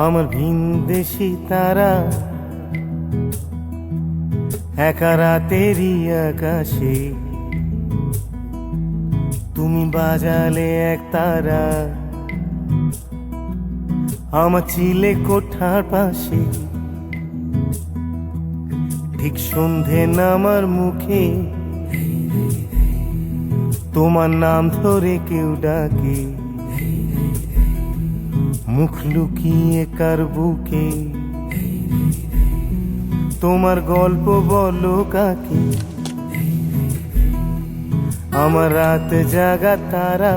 আমার ভিনদেশি তারা একা রাতেরই আকাশে তুমি বাজালে এক তারা আমার চিলে কোঠার পাশে ঠিক সন্ধে নামার মুখে তোমার নাম ধরে কেউ ডাকে মুখ লুকিয়ে কার বুকে তোমার গল্প বলো কাকে আমার রাত জাগা তারা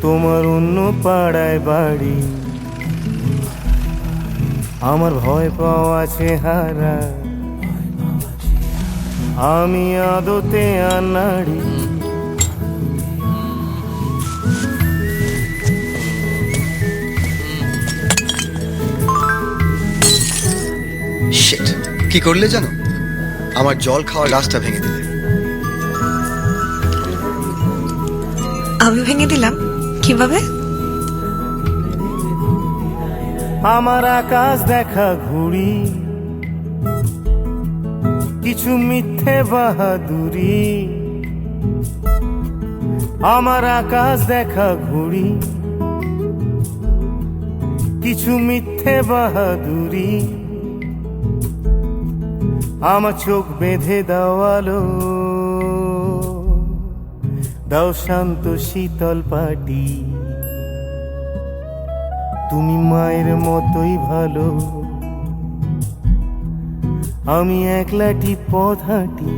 তোমার অন্য পাড়ায় বাড়ি আমার ভয় পাওয়া চেহারা আমি আদতে আনাড়ি শিট, কি করলে জানো? আমার জল খাওয়ার গ্লাসটা ভেঙে দিলে। আমি ভেঙে দিলাম কিভাবে? আমার আকাশ দেখা ঘুড়ি কিছু মিথ্যে বাহাদুরি আমার আকাশ দেখা ঘুড়ি কিছু মিথ্যে বাহাদুরি আমার চোখ বেঁধে দেওয়ালো দাও শান্ত শীতল পাটি তুমি মায়ের মতোই ভালো আমি একলাটি পথ হাঁটি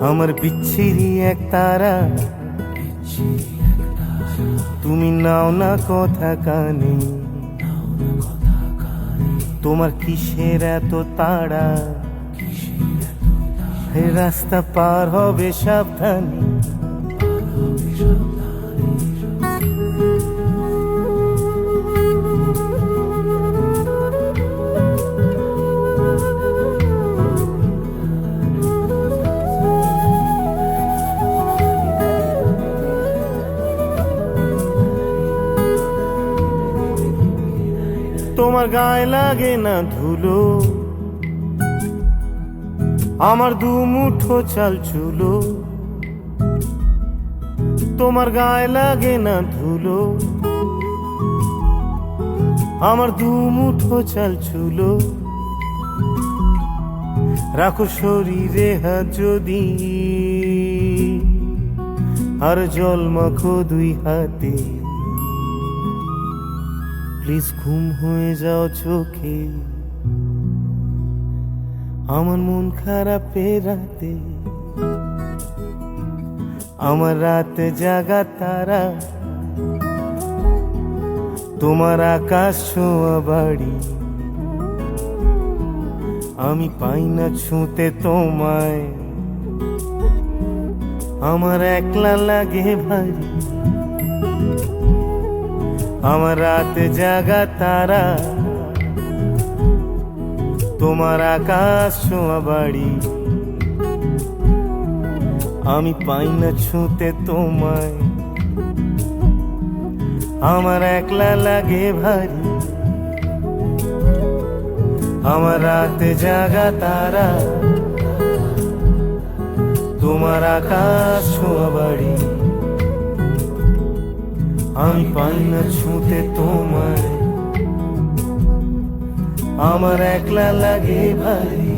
আমার বিচ্ছিরি এক তারা তুমি নাও না কথা কানে তোমার কিসের এত তাড়া রাস্তা পার হবে সাবধানে তোমার গায়ে লাগে না ধুলো আমার দু মুঠো চাল চুলো তোমার গায়ে লাগে না ধুলো আমার দু মুঠো চাল চুলো রাখো শরীরে হাত যদি আর জল মাখো দুই হাতে প্লিজ ঘুম হয়ে যাও চোখে আমার মন খারাপ রাতে আমার রাত জাগা তারা তোমার আকাশ ছোঁয়া বাড়ি আমি পাই না ছুঁতে তোমায় আমার একলা লাগে ভারী আমার রাত জাগা তারা তোমার আকাশ ছোঁয়া বাড়ি আমি পাই না ছুঁতে তোমায় আমার একলা লাগে ভারী আমার রাত জাগা তারা তোমার আকাশ ছোঁয়া বাড়ি আমি পাই না ছুঁতে তোমায় আমার একলা লাগে ভারী